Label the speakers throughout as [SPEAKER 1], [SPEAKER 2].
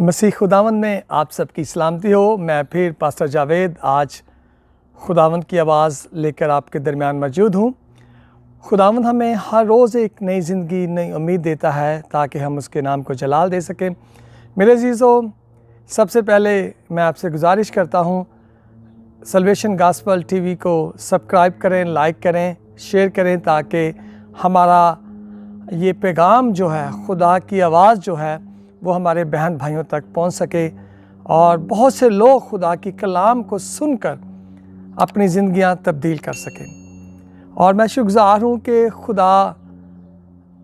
[SPEAKER 1] मसीह खुदावंद में आप सबकी सलामती हो। मैं फिर पास्टर जावेद आज खुदावंद की आवाज़ लेकर आपके दरमियान मौजूद हूँ। खुदावंद हमें हर रोज़ एक नई ज़िंदगी, नई उम्मीद देता है ताकि हम उसके नाम को जलाल दे सकें। मेरे अज़ीज़ों, सबसे पहले मैं आपसे गुजारिश करता हूँ, सल्वेशन गॉस्पेल टीवी को सब्सक्राइब करें, लाइक करें, शेयर करें ताकि हमारा ये पैगाम जो है, खुदा की आवाज़ जो है, वो हमारे बहन भाइयों तक पहुंच सके और बहुत से लोग खुदा की कलाम को सुनकर अपनी ज़िंदगियां तब्दील कर सकें। और मैं शुक्रगुज़ार हूँ कि खुदा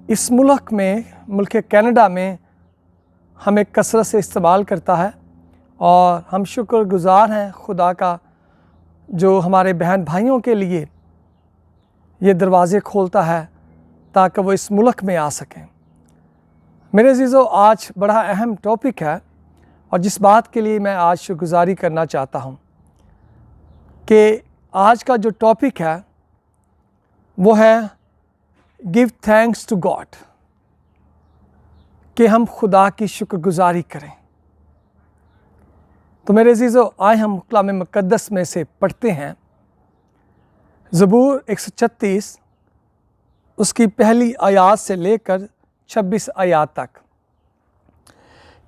[SPEAKER 1] इस मुल्क कनाडा में हमें कसरत से इस्तेमाल करता है और हम शुक्रगुज़ार हैं खुदा का जो हमारे बहन भाइयों के लिए ये दरवाज़े खोलता है ताकि वो इस मुल्क में आ सकें। मेरे अज़ीज़ों, आज बड़ा अहम टॉपिक है और जिस बात के लिए मैं आज शुक्रगुज़ारी करना चाहता हूँ कि आज का जो टॉपिक है वो है गिव थैंक्स टू गॉड, कि हम खुदा की शुक्रगुज़ारी करें। तो मेरे अज़ीज़ों, आए हम कलाम मुक़द्दस में से पढ़ते हैं ज़बूर 136 उसकी पहली आयत से लेकर 26 आयत तक।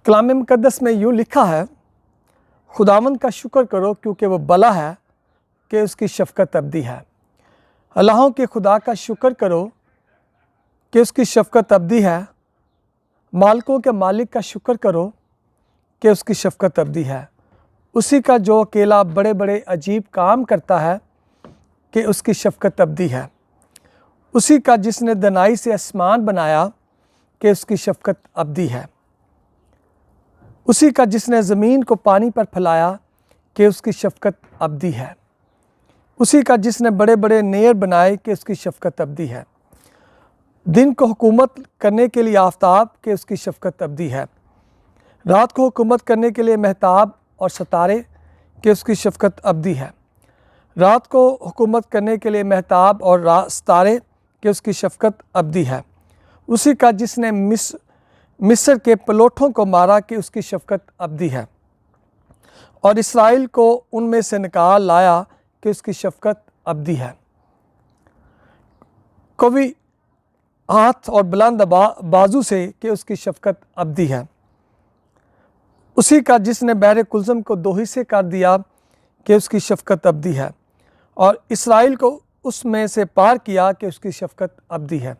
[SPEAKER 1] कलाम मुक़द्दस में यूँ लिखा है, खुदावंद का शुक्र करो क्योंकि वो भला है कि उसकी शफ़क़त अबदी है। अल्लाहों के खुदा का शुक्र करो कि उसकी शफ़क़त अबदी है। मालिकों के मालिक का शुक्र करो कि उसकी शफ़क़त अबदी है। उसी का जो अकेला बड़े बड़े अजीब काम करता है कि उसकी शफ़क़त अबदी है। उसी का जिसने दनाई से आसमान बनाया कि उसकी शफ़क़त अबदी है। उसी का जिसने ज़मीन को पानी पर फैलाया कि उसकी शफ़क़त अबदी है। उसी का जिसने बड़े बड़े नेर बनाए कि उसकी शफ़क़त अबदी है। दिन को हुकूमत करने के लिए आफ़ताब कि उसकी शफ़क़त अबदी है। रात को हुकूमत करने के लिए महताब और सितारे कि उसकी शफ़क़त अबदी है। रात को हुकूमत करने के लिए महताब और सितारे कि उसकी शफ़क़त अबदी है। उसी का जिसने मिस्र के पलोठों को मारा कि उसकी शफ़क़त अबदी है और इसराइल को उनमें से निकाल लाया कि उसकी शफ़क़त अबदी है। कवि हाथ और बुलंद बाजू से कि उसकी शफ़क़त अबदी है। उसी का जिसने बहरे कुलज़म को दो हिस्से कर दिया कि उसकी शफ़क़त अबदी है और इसराइल को उसमें से पार किया कि उसकी शफ़क़त अबदी है।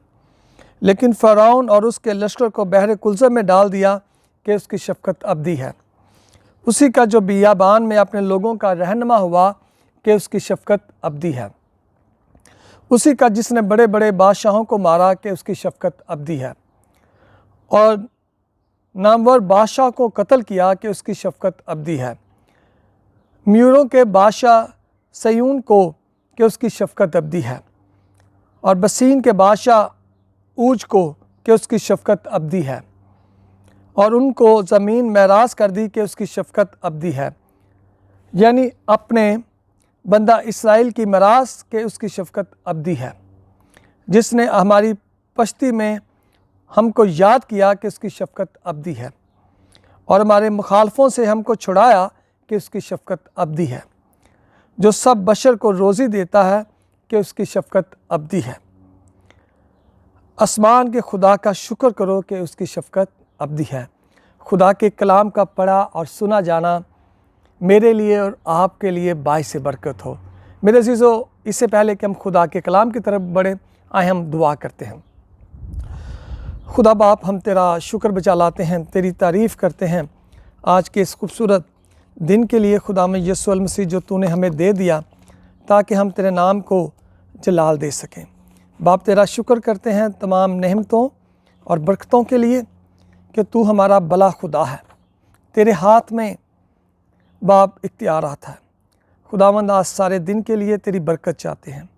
[SPEAKER 1] लेकिन फ़िरौन और उसके लश्कर को बहरे कुलज़म में डाल दिया कि उसकी शफ़क़त अबदी है। उसी का जो बियाबान में अपने लोगों का रहनुमा हुआ कि उसकी शफ़क़त अबदी है। उसी का जिसने बड़े बड़े बादशाहों को मारा कि उसकी शफ़क़त अबदी है और नामवर बादशाह को कत्ल किया कि उसकी शफ़क़त अबदी है। म्यूरों के बादशाह सयून को कि उसकी शफ़क़त अबदी है और बसीन के बादशाह ऊज को कि उसकी शफ़क़त अबदी है और उनको ज़मीन महराज कर दी कि उसकी शफ़क़त अबदी है। यानी अपने बंदा इसराइल की मराज के उसकी शफ़क़त अबदी है। जिसने हमारी पश्ती में हमको याद किया कि उसकी शफ़क़त अबदी है और हमारे मुखालफों से हमको छुड़ाया कि उसकी शफ़क़त अबदी है। जो सब बशर को रोज़ी देता है कि उसकी शफ़क़त अबदी है। आसमान के खुदा का शुक्र करो कि उसकी शफ़क़त अबदी है। खुदा के कलाम का पढ़ा और सुना जाना मेरे लिए और आपके लिए बाइस बरकत हो। मेरे अज़ीज़ों, इससे पहले कि हम खुदा के कलाम की तरफ बढ़ें, आए हम दुआ करते हैं। खुदा बाप, हम तेरा शुक्र बचा लाते हैं, तेरी तारीफ़ करते हैं आज के इस खूबसूरत दिन के लिए। खुदा में यीशु मसीह जो तूने हमें दे दिया ताकि हम तेरे नाम को जलाल दे सकें। बाप, तेरा शुक्र करते हैं तमाम नेमतों और बरकतों के लिए कि तू हमारा भला खुदा है। तेरे हाथ में बाप इख्तियारात है। खुदावंद, आज सारे दिन के लिए तेरी बरकत चाहते हैं।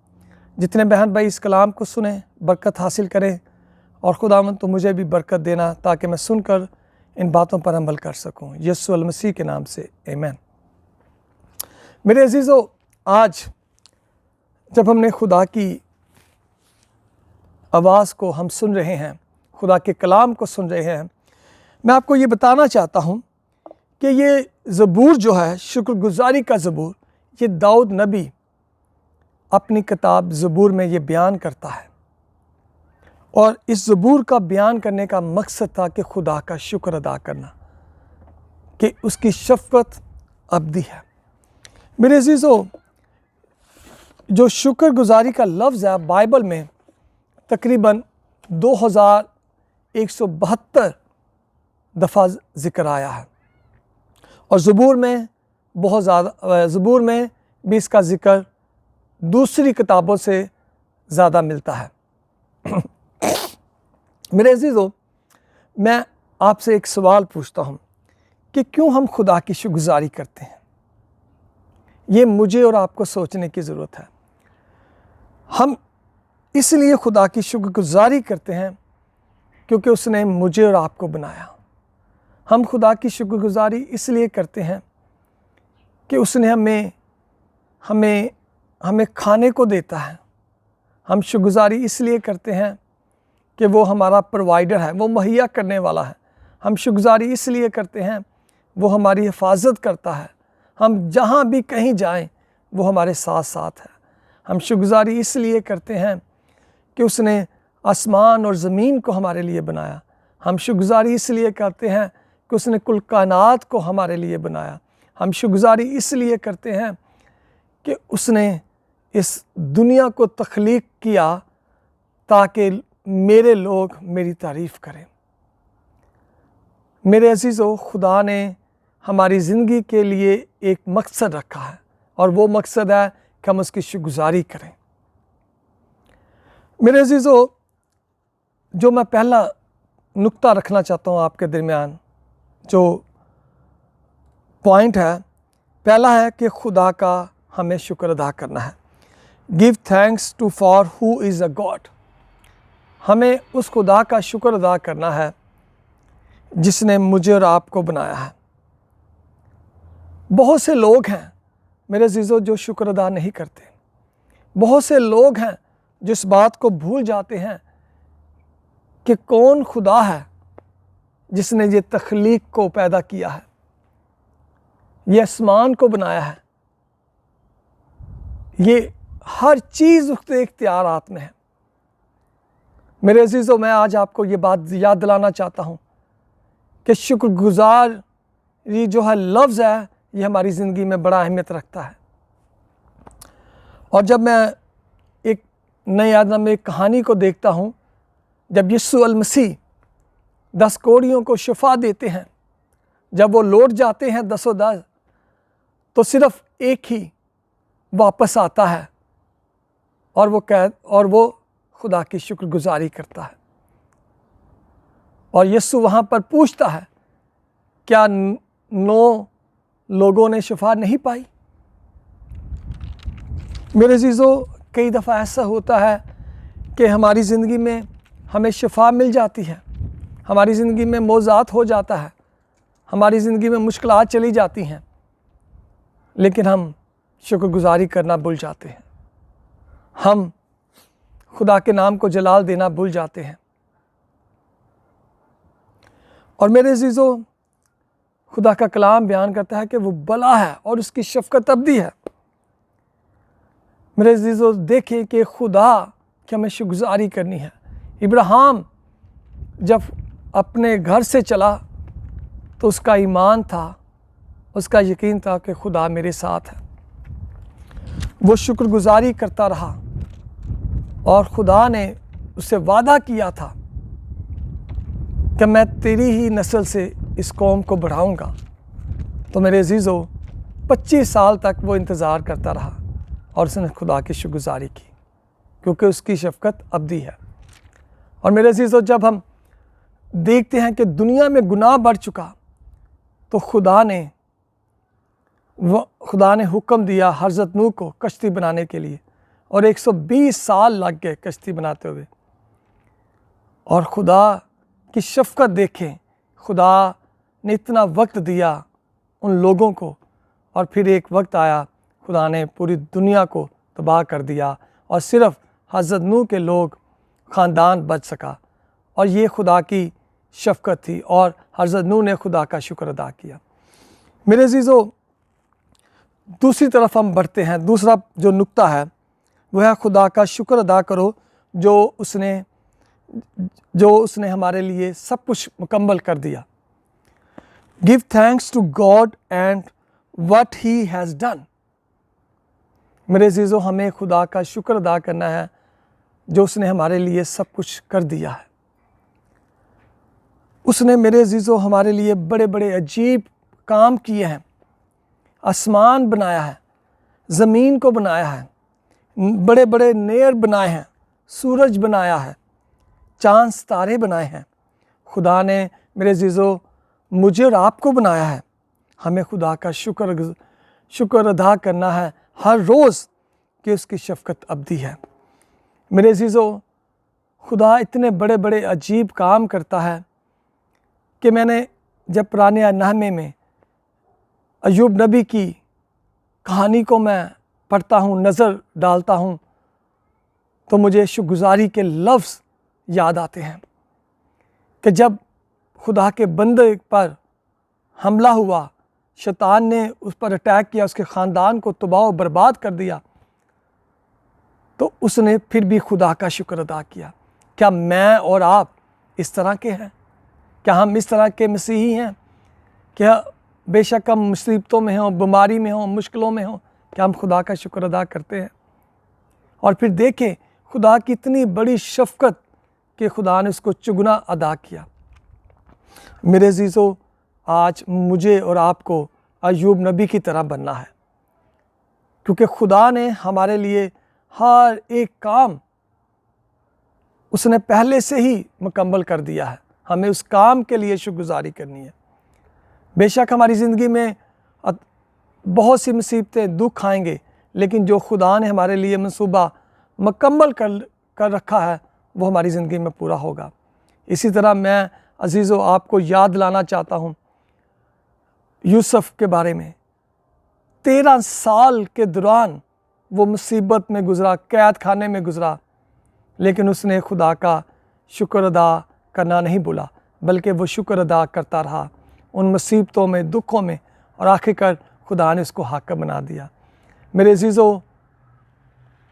[SPEAKER 1] जितने बहन भाई इस कलाम को सुने, बरकत हासिल करें और खुदावंद तो मुझे भी बरकत देना ताकि मैं सुनकर इन बातों पर अमल कर सकूं। यीशु मसीह के नाम से आमीन। मेरे अज़ीज़ों, आज जब हमने खुदा की आवाज़ को हम सुन रहे हैं, खुदा के कलाम को सुन रहे हैं, मैं आपको ये बताना चाहता हूँ कि ये ज़बूर जो है, शुक्रगुजारी का ज़बूर, ये दाऊद नबी अपनी किताब ज़बूर में ये बयान करता है। और इस ज़बूर का बयान करने का मकसद था कि खुदा का शुक्र अदा करना, कि उसकी शफ़क़त अबदी है। मेरे अज़ीज़ों, जो शुक्रगुजारी का लफ्ज़ है बाइबल में तकरीबन 2172 दफ़ा ज़िक्र आया है, और ज़बूर में बहुत ज़्यादा, ज़बूर में भी इसका ज़िक्र दूसरी किताबों से ज़्यादा मिलता है। मेरे अज़ीज़ों, मैं आपसे एक सवाल पूछता हूँ कि क्यों हम खुदा की शुक्रगुजारी करते हैं? ये मुझे और आपको सोचने की ज़रूरत है। हम इसलिए खुदा की शुक्रगुजारी करते हैं क्योंकि उसने मुझे और आपको बनाया। हम खुदा की शुक्रगुजारी इसलिए करते हैं कि उसने हमें खाने को देता है। हम शुक्रगुजारी इसलिए करते हैं कि वो हमारा प्रोवाइडर है, वो मुहैया करने वाला है। हम शुक्रगुजारी इसलिए करते हैं, वो हमारी हिफाजत करता है। हम जहाँ भी कहीं जाएं, वो हमारे साथ साथ है। हम शुक्रगुजारी इसलिए करते हैं कि उसने आसमान और ज़मीन को हमारे लिए बनाया। हम शुक्रगुजारी इसलिए करते हैं कि उसने कुल कायनात को हमारे लिए बनाया। हम शुक्रगुजारी इसलिए करते हैं कि उसने इस दुनिया को तख्लीक किया ताकि मेरे लोग मेरी तारीफ़ करें। मेरे अज़ीज़ों, खुदा ने हमारी ज़िंदगी के लिए एक मकसद रखा है, और वो मकसद है कि हम उसकी शुक्रगुजारी करें। मेरे अज़ीज़ों, जो मैं पहला नुक्ता रखना चाहता हूँ आपके दरमियान, जो पॉइंट है, पहला है कि खुदा का हमें शुक्र अदा करना है। Give thanks to for who is a God. हमें उस खुदा का शुक्र अदा करना है जिसने मुझे और आपको बनाया है। बहुत से लोग हैं मेरे अज़ीज़ों जो शुक्र अदा नहीं करते। बहुत से लोग हैं जो इस बात को भूल जाते हैं कि कौन खुदा है जिसने ये तख्लीक को पैदा किया है, ये आसमान को बनाया है, ये हर चीज़ उसके इख्तियारात में है। मेरे अज़ीज़ों, मैं आज आपको ये बात याद दिलाना चाहता हूँ कि शुक्रगुज़ारी जो है लफ्ज़ है, ये हमारी ज़िंदगी में बड़ा अहमियत रखता है। और जब मैं एक नए आदम में एक कहानी को देखता हूँ, जब यीशु अल मसीह 10 कोढ़ियों को शिफा देते हैं, जब वो लौट जाते हैं 10 तो सिर्फ़ एक ही वापस आता है, और वो खुदा की शुक्रगुजारी करता है। और यीशु वहाँ पर पूछता है, क्या 9 लोगों ने शिफा नहीं पाई? मेरे अज़ीज़ों, कई दफ़ा ऐसा होता है कि हमारी ज़िंदगी में हमें शिफा मिल जाती है, हमारी ज़िंदगी में मौज़ात हो जाता है, हमारी ज़िंदगी में मुश्किलात चली जाती हैं, लेकिन हम शुक्रगुजारी करना भूल जाते हैं। हम खुदा के नाम को जलाल देना भूल जाते हैं। और मेरे अज़ीज़ों, खुदा का कलाम बयान करता है कि वो भला है और उसकी शफ़क़त अबदी है। मेरे अज़ीज़ों, देखें कि खुदा की हमें शुक्रगुजारी करनी है। इब्राहिम जब अपने घर से चला तो उसका ईमान था, उसका यकीन था कि खुदा मेरे साथ है। वो शुक्रगुजारी करता रहा, और खुदा ने उससे वादा किया था कि मैं तेरी ही नस्ल से इस कौम को बढ़ाऊंगा। तो मेरे अज़ीज़ों, 25 साल तक वो इंतज़ार करता रहा, और उसने खुदा की शुक्रगुजारी की, क्योंकि उसकी शफ़क़त अबदी है। और मेरे अज़ीज़ों, जब हम देखते हैं कि दुनिया में गुनाह बढ़ चुका, तो खुदा ने हुक्म दिया हज़रत नूह को कश्ती बनाने के लिए, और 120 साल लग गए कश्ती बनाते हुए। और खुदा की शफ़क़त देखें, खुदा ने इतना वक्त दिया उन लोगों को, और फिर एक वक्त आया खुदा ने पूरी दुनिया को तबाह कर दिया, और सिर्फ़ हज़रत नूह के लोग ख़ानदान बच सका। और ये खुदा की शफ़क़त थी, और हज़रत नूह ने खुदा का शुक्र अदा किया। मेरे अज़ीज़ों, दूसरी तरफ हम बढ़ते हैं। दूसरा जो नुक्ता है वो है खुदा का शुक्र अदा करो जो उसने हमारे लिए सब कुछ मुकम्मल कर दिया। Give thanks to God and what he has done. मेरे अज़ीज़ों, हमें खुदा का शुक्र अदा करना है जो उसने हमारे लिए सब कुछ कर दिया है। उसने मेरे अज़ीज़ों हमारे लिए बड़े बड़े अजीब काम किए हैं। आसमान बनाया है, ज़मीन को बनाया है, बड़े बड़े नेर बनाए हैं, सूरज बनाया है, चाँद सितारे बनाए हैं। खुदा ने मेरे अज़ीज़ों मुझे और आपको बनाया है। हमें खुदा का शुक्र अदा करना है हर रोज़ कि उसकी शफ़क़त अबदी है। मेरे अज़ीज़ों, खुदा इतने बड़े बड़े अजीब काम करता है कि मैंने जब पुराने नामे में अय्यूब नबी की कहानी को मैं पढ़ता हूँ, नज़र डालता हूँ, तो मुझे शुक्रगुज़ारी के लफ्ज़ याद आते हैं कि जब खुदा के बंदे पर हमला हुआ, शैतान ने उस पर अटैक किया, उसके ख़ानदान को तबाह और बर्बाद कर दिया, तो उसने फिर भी खुदा का शुक्र अदा किया। क्या मैं और आप इस तरह के हैं? क्या हम इस तरह के मसीही हैं? क्या बेशक हम मुसीबतों में हों, बीमारी में हों, मुश्किलों में हों, क्या हम खुदा का शुक्र अदा करते हैं? और फिर देखें खुदा की इतनी बड़ी शफ़क़त कि खुदा ने उसको चुगना अदा किया। मेरे अज़ीज़ों, आज मुझे और आपको अय्यूब नबी की तरह बनना है, क्योंकि खुदा ने हमारे लिए हर एक काम उसने पहले से ही मुकम्मल कर दिया है। हमें उस काम के लिए शुक्रगुज़ारी करनी है। बेशक हमारी ज़िंदगी में बहुत सी मुसीबतें, दुख आएंगे, लेकिन जो खुदा ने हमारे लिए मंसूबा मुकम्मल कर रखा है वो हमारी ज़िंदगी में पूरा होगा। इसी तरह मैं अज़ीज़ों आपको याद लाना चाहता हूँ यूसुफ़ के बारे में। 13 साल के दौरान वो मुसीबत में गुज़रा, कैद खाने में गुज़रा, लेकिन उसने खुदा का शुक्र अदा करना नहीं भूला, बल्कि वो शुक्र अदा करता रहा उन मुसीबतों में, दुखों में, और आखिरकार खुदा ने उसको हाकिम बना दिया। मेरे अज़ीज़ों,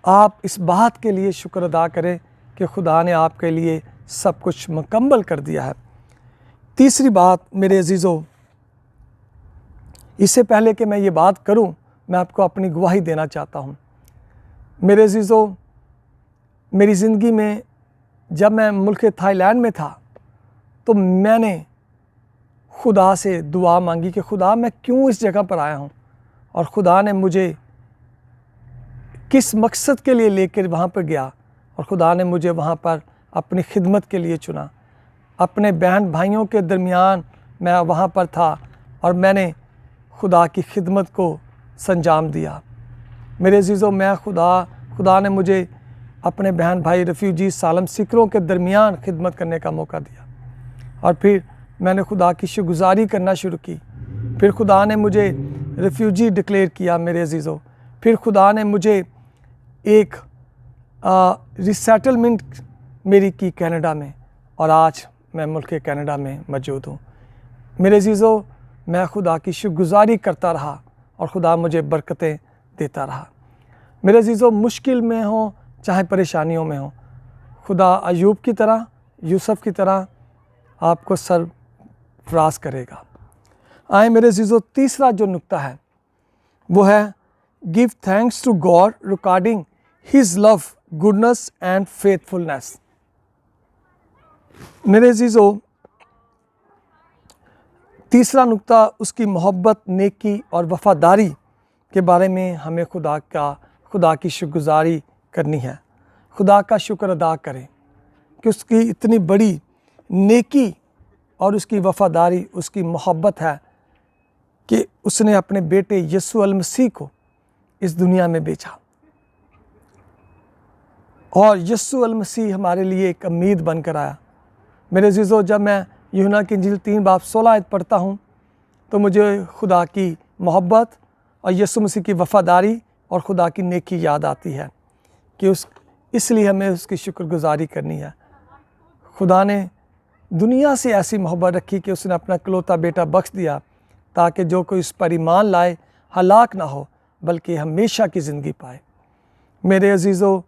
[SPEAKER 1] आप इस बात के लिए शुक्र अदा करें कि खुदा ने आपके लिए सब कुछ मुकम्मल कर दिया है। तीसरी बात मेरे अज़ीज़ों, इससे पहले कि मैं ये बात करूं, मैं आपको अपनी गवाही देना चाहता हूं। मेरे अज़ीज़ों, मेरी ज़िंदगी में जब मैं मुल्क थाईलैंड में था तो मैंने खुदा से दुआ मांगी कि खुदा मैं क्यों इस जगह पर आया हूं, और खुदा ने मुझे किस मकसद के लिए लेकर वहाँ पर गया, और खुदा ने मुझे वहाँ पर अपनी खिदमत के लिए चुना। अपने बहन भाइयों के दरमियान मैं वहाँ पर था और मैंने खुदा की खिदमत को संजाम दिया। मेरे अज़ीज़ों, मैं खुदा ने मुझे अपने बहन भाई रेफ्यूजी सालम सीकरों के दरमियान खिदमत करने का मौका दिया, और फिर मैंने खुदा की शुक्रगुज़ारी करना शुरू की। फिर खुदा ने मुझे रेफ्यूजी डिक्लेयर किया। मेरे अज़ीज़ों, फिर खुदा ने मुझे एक रिसेटलमेंट मेरी की कनाडा में, और आज मैं मुल्क कनाडा में मौजूद हूँ। मेरे अज़ीज़ों, मैं खुदा की शुक्रगुज़ारी करता रहा और खुदा मुझे बरकतें देता रहा। मेरे अज़ीज़ों, मुश्किल में हो चाहे परेशानियों में हो, खुदा अय्यूब की तरह, यूसुफ़ की तरह आपको सरफराज करेगा। आए मेरे अज़ीज़ों, तीसरा जो नुक्ता है वो है give thanks to God regarding his love, goodness and faithfulness. मेरे अज़ीज़ों, तीसरा नुक्ता उसकी मोहब्बत, नेकी और वफ़ादारी के बारे में हमें खुदा की शुक्रगुज़ारी करनी है। खुदा का शुक्र अदा करें कि उसकी इतनी बड़ी नेकी और उसकी वफ़ादारी, उसकी मोहब्बत है कि उसने अपने बेटे यीशु अल मसीह को इस दुनिया में भेजा, और यीशु अल मसीह हमारे लिए एक उम्मीद बनकर आया। मेरे अज़ीज़ों, जब मैं यूहन्ना की इंजील 3:16 पढ़ता हूँ तो मुझे खुदा की मोहब्बत और यीशु मसीह की वफ़ादारी और खुदा की नेकी याद आती है कि इसलिए हमें उसकी शुक्रगुज़ारी करनी है। खुदा ने दुनिया से ऐसी मोहब्बत रखी कि उसने अपना इकलौता बेटा बख्श दिया ताकि जो कोई इस पर ईमान लाए हलाक ना हो बल्कि हमेशा की ज़िंदगी पाए। मेरे अजीज़ों,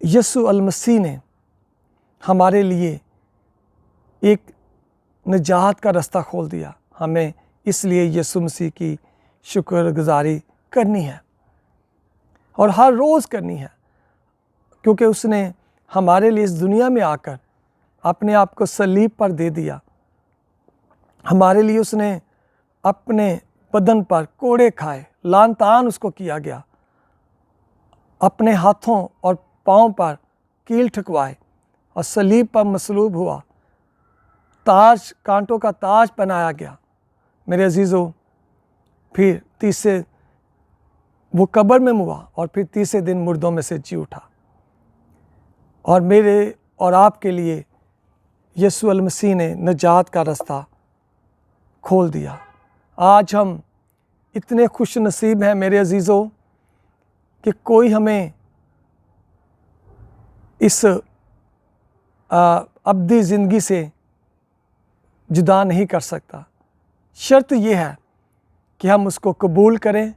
[SPEAKER 1] यीशु अल मसीह ने हमारे लिए एक निजात का रास्ता खोल दिया। हमें इसलिए यीशु मसीह की शुक्रगुजारी करनी है और हर रोज़ करनी है, क्योंकि उसने हमारे लिए इस दुनिया में आकर अपने आप को सलीब पर दे दिया। हमारे लिए उसने अपने बदन पर कोड़े खाए, लान तान उसको किया गया, अपने हाथों और पाँव पर कील ठुकवाए और सलीब पर मसलूब हुआ, ताज, कांटों का ताज पहनाया गया। मेरे अजीज़ों, फिर तीसरे वो कब्र में हुआ और फिर तीसरे दिन मुर्दों में से जी उठा। और मेरे और आपके लिए यीशु अल मसीह ने निजात का रास्ता खोल दिया। आज हम इतने खुश नसीब हैं मेरे अजीज़ों कि कोई हमें इस अब्दी ज़िंदगी से जुदा नहीं कर सकता। शर्त यह है कि हम उसको कबूल करें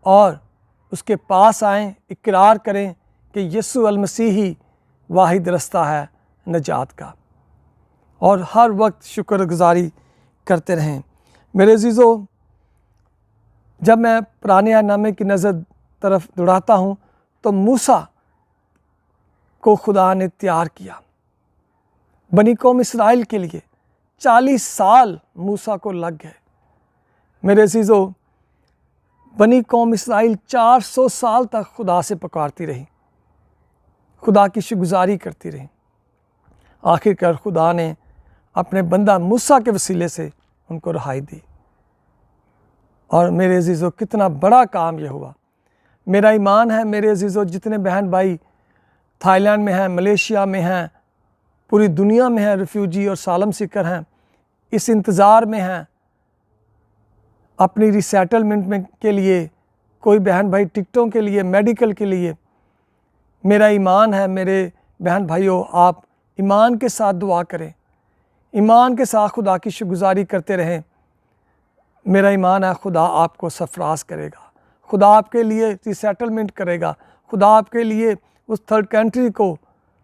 [SPEAKER 1] और उसके पास आएँ, इकरार करें कि यीशु अल मसीह ही वाहिद रास्ता है निजात का, और हर वक्त शुक्रगुजारी करते रहें। मेरे अजीज़ों, जब मैं पुराने अहदनामे की नज़र तरफ दौड़ाता हूँ तो मूसा को खुदा ने तैयार किया बनी कौम इसराइल के लिए। 40 साल मूसा को लग गए। मेरे अजीज़ों, बनी कौम इसराइल 400 साल तक खुदा से पुकारती रही, खुदा की शुक्रगुजारी करती रही। आखिरकार खुदा ने अपने बंदा मूसा के वसीले से उनको रिहाई दी। और मेरे अजीज़ों, कितना बड़ा काम यह हुआ। मेरा ईमान है मेरे अजीज़ों, जितने बहन भाई थाईलैंड में हैं, मलेशिया में हैं, पूरी दुनिया में हैं, रिफ्यूजी और सालम सीकर हैं, इस इंतज़ार में हैं अपनी रिसेटलमेंट में के लिए, कोई बहन भाई टिकटों के लिए, मेडिकल के लिए। मेरा ईमान है मेरे बहन भाइयों, आप ईमान के साथ दुआ करें, ईमान के साथ खुदा की शुक्रगुजारी करते रहें। मेरा ईमान है खुदा आपको सरफराज करेगा, खुदा आपके लिए रिसेटलमेंट करेगा, खुदा आपके लिए उस थर्ड कंट्री को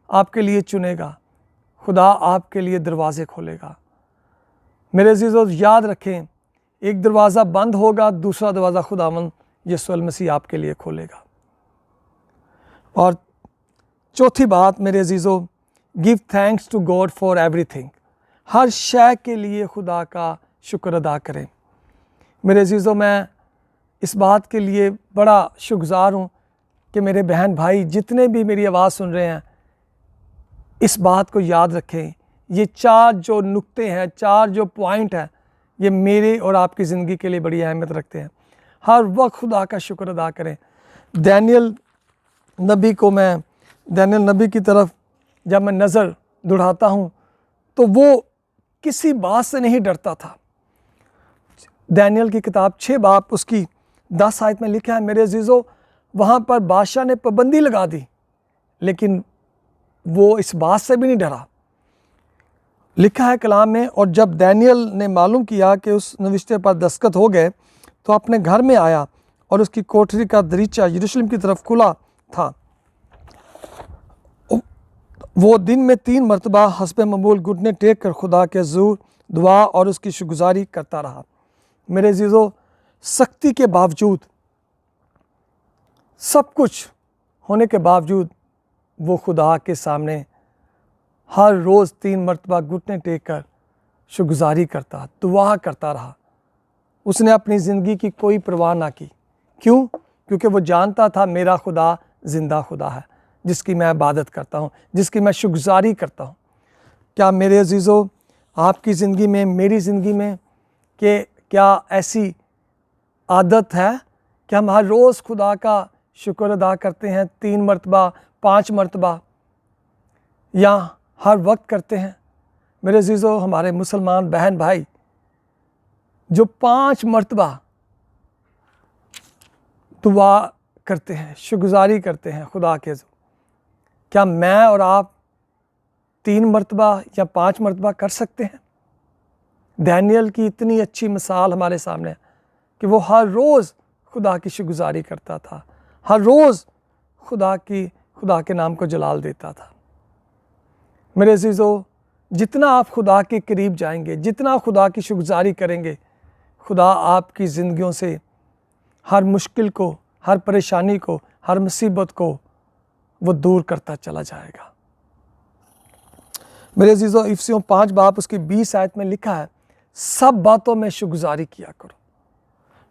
[SPEAKER 1] आपके लिए चुनेगा, खुदा आपके लिए दरवाज़े खोलेगा। मेरे अजीज़ों, याद रखें, एक दरवाज़ा बंद होगा, दूसरा दरवाज़ा खुदावंद यीशु अल मसीह आपके लिए खोलेगा। और चौथी बात मेरे अजीज़ों, give thanks to God for everything. हर शय के लिए खुदा का शुक्र अदा करें। मेरे अजीज़ों, मैं इस बात के लिए बड़ा शुक्रगुज़ार हूँ कि मेरे बहन भाई जितने भी मेरी आवाज़ सुन रहे हैं, इस बात को याद रखें। ये 4 जो नुक्ते हैं, 4 जो पॉइंट हैं, ये मेरे और आपकी ज़िंदगी के लिए बड़ी अहमियत रखते हैं। हर वक्त खुदा का शुक्र अदा करें। दानियल नबी की तरफ जब मैं नज़र दौड़ाता हूँ तो वो किसी बात से नहीं डरता था। दानियल की किताब 6 बाब उसकी 10 आयत में लिखा है मेरे अजीज़ों, वहाँ पर बादशाह ने पाबंदी लगा दी, लेकिन वो इस बात से भी नहीं डरा। लिखा है कलाम में, और जब दानियल ने मालूम किया कि उस नविश्ते पर दस्तखत हो गए तो अपने घर में आया और उसकी कोठरी का दरीचा यरूशलेम की तरफ खुला था। वो दिन में 3 मरतबा हस्ब ममूल घुटने टेक कर खुदा के हुज़ूर दुआ और उसकी शुक्रगुजारी करता रहा। मेरे अजीज़ों, सख्ती के बावजूद, सब कुछ होने के बावजूद, वो खुदा के सामने हर रोज़ 3 मरतबा घुटने टेक कर शुक्रगुजारी करता, दुआ करता रहा। उसने अपनी ज़िंदगी की कोई परवाह ना की। क्यों? क्योंकि वो जानता था मेरा खुदा ज़िंदा खुदा है, जिसकी मैं इबादत करता हूँ, जिसकी मैं शुक्रगुजारी करता हूँ। क्या मेरे अजीज़ों, आपकी ज़िंदगी में, मेरी ज़िंदगी में कि क्या ऐसी आदत है कि हम हर रोज़ खुदा का शुक्र अदा करते हैं, 3 मरतबा, 5 मरतबा, या हर वक्त करते हैं? मेरे अजीज़ों, हमारे मुसलमान बहन भाई जो 5 मरतबा दुआ करते हैं, शुक्रगुजारी करते हैं खुदा के, क्या मैं और आप 3 मरतबा या 5 मरतबा कर सकते हैं? डैनियल की इतनी अच्छी मिसाल हमारे सामने है कि वो हर रोज़ खुदा की शुक्रगुजारी करता था, हर रोज़ खुदा के नाम को जलाल देता था। मेरे अज़ीज़ों, जितना आप खुदा के करीब जाएंगे, जितना खुदा की शुक्रगुजारी करेंगे, खुदा आपकी ज़िंदगियों से हर मुश्किल को, हर परेशानी को, हर मुसीबत को वो दूर करता चला जाएगा। मेरे अज़ीज़ों, इफिसियों 5 बाब उसकी 20 आयत में लिखा है, सब बातों में शुक्रगुजारी किया करो।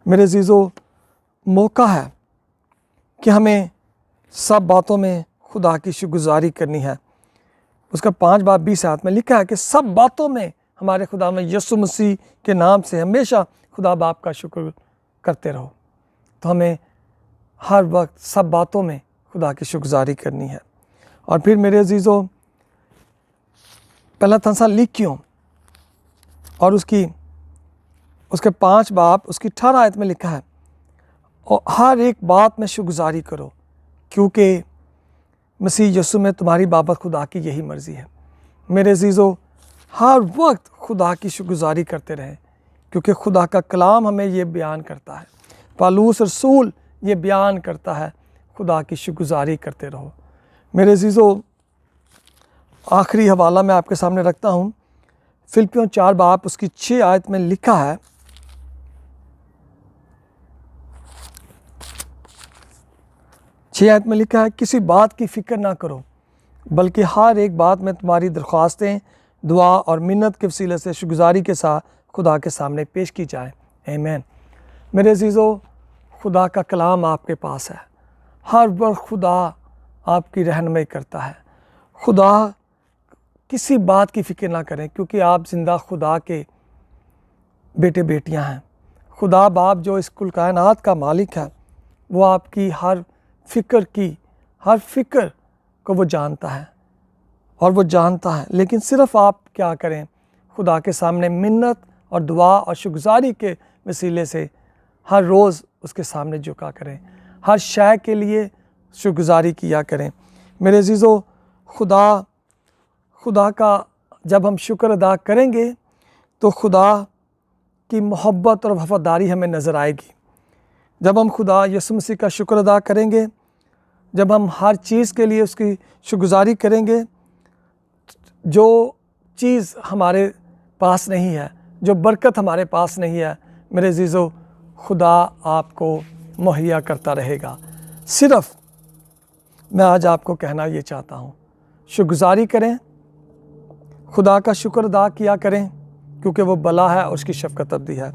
[SPEAKER 1] मेरे अज़ीज़ों, मौका है कि हमें सब बातों में खुदा की शुक्रगुजारी करनी है। उसका 5 बाब 20 आयत में लिखा है कि सब बातों में हमारे खुदा में यीशु मसीह के नाम से हमेशा खुदा बाप का शुक्र करते रहो। तो हमें हर वक्त सब बातों में खुदा की शुक्रगुजारी करनी है। और फिर मेरे अज़ीज़ों, पहला थिस्सलुनीकियों और उसके 5 बाब उसकी 18 आयत में लिखा है, और हर एक बात में शुक्रगुजारी करो क्योंकि मसीह यीशु में तुम्हारी बाबत खुदा की यही मर्ज़ी है। मेरे अज़ीज़ों, हर वक्त खुदा की शुक्रगुजारी करते रहें क्योंकि खुदा का कलाम हमें ये बयान करता है, पौलुस रसूल ये बयान करता है, खुदा की शुक्रगुजारी करते रहो। मेरे अज़ीज़ों, आखिरी हवाला मैं आपके सामने रखता हूँ। फिलिप्पियों 4 बाब उसकी 6 आयत में लिखा है, 6 आयत में लिखा है, किसी बात की फ़िक्र ना करो बल्कि हर एक बात में तुम्हारी दरख्वास्तें दुआ और मिन्नत के वसीले से शुक्रगुजारी के साथ खुदा के सामने पेश की जाए। आमीन। मेरे अज़ीज़ों, खुदा का कलाम आपके पास है, हर वक्त खुदा आपकी रहनुमाई करता है। खुदा किसी बात की फ़िक्र ना करें क्योंकि आप ज़िंदा खुदा के बेटे बेटियां हैं। खुदा बाप जो इस कुल कायनात का मालिक है, वो आपकी हर फ़िक्र को वो जानता है और वो जानता है, लेकिन सिर्फ़ आप क्या करें, खुदा के सामने मिन्नत और दुआ और शुक्रगुजारी के वसीले से हर रोज़ उसके सामने झुका करें, हर शय के लिए शुक्रगुजारी किया करें। मेरे अज़ीज़ों, खुदा का जब हम शुक्र अदा करेंगे तो खुदा की मोहब्बत और वफ़ादारी हमें नज़र आएगी। जब हम खुदा यीशु मसीह का शुक्र अदा करेंगे, जब हम हर चीज़ के लिए उसकी शुक्रगुजारी करेंगे, जो चीज़ हमारे पास नहीं है, जो बरकत हमारे पास नहीं है, मेरे अज़ीज़ों, खुदा आपको मुहैया करता रहेगा। सिर्फ़ मैं आज आपको कहना ये चाहता हूँ, शुक्रगुजारी करें, खुदा का शुक्र अदा किया करें क्योंकि वो भला है और उसकी शफ़क़त अबदी है।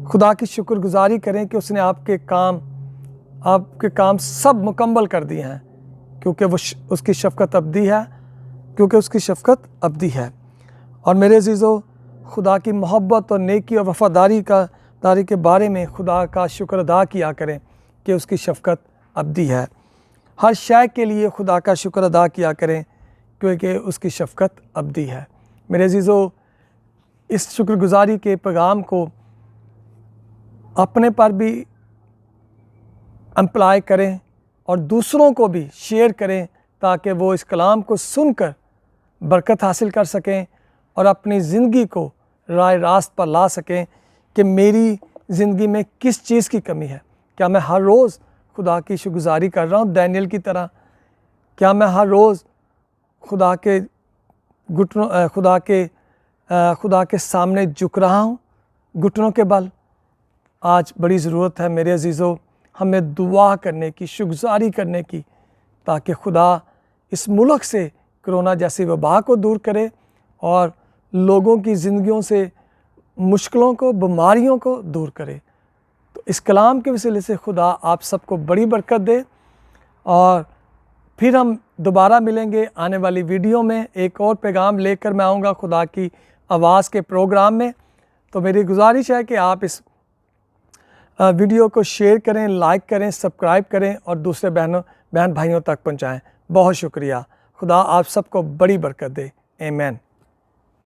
[SPEAKER 1] खुदा की शुक्रगुजारी करें कि उसने आपके काम सब मुकम्मल कर दिए हैं क्योंकि वो उसकी शफ़क़त अबदी है, क्योंकि उसकी शफ़क़त अबदी है। और मेरे अज़ीज़ों, खुदा की मोहब्बत और नेकी और वफ़ादारी के बारे में खुदा का शुक्र अदा किया करें कि उसकी शफ़क़त अबदी है। हर शय के लिए खुदा का शुक्र अदा किया करें क्योंकि उसकी शफ़क़त अबदी है। मेरे अज़ीज़ों, इस शुक्रगुजारी के पैगाम को अपने पर भी अप्लाई करें और दूसरों को भी शेयर करें ताकि वो इस कलाम को सुनकर बरकत हासिल कर सकें और अपनी ज़िंदगी को राह रास्त पर ला सकें कि मेरी ज़िंदगी में किस चीज़ की कमी है। क्या मैं हर रोज़ खुदा की शुक्रगुजारी कर रहा हूँ डैनियल की तरह? क्या मैं हर रोज़ खुदा के सामने झुक रहा हूँ घुटनों के बल? आज बड़ी ज़रूरत है मेरे अज़ीज़ों, हमें दुआ करने की, शुक्रगुजारी करने की, ताकि खुदा इस मुल्क से कोरोना जैसी वबा को दूर करे और लोगों की ज़िंदगियों से मुश्किलों को, बीमारियों को दूर करे। तो इस कलाम के वसीले से खुदा आप सबको बड़ी बरकत दे। और फिर हम दोबारा मिलेंगे आने वाली वीडियो में, एक और पैगाम लेकर मैं आऊँगा खुदा की आवाज़ के प्रोग्राम में। तो मेरी गुजारिश है कि आप इस वीडियो को शेयर करें, लाइक करें, सब्सक्राइब करें और दूसरे बहन भाइयों तक पहुँचाएँ। बहुत शुक्रिया। खुदा आप सबको बड़ी बरकत दे। आमीन।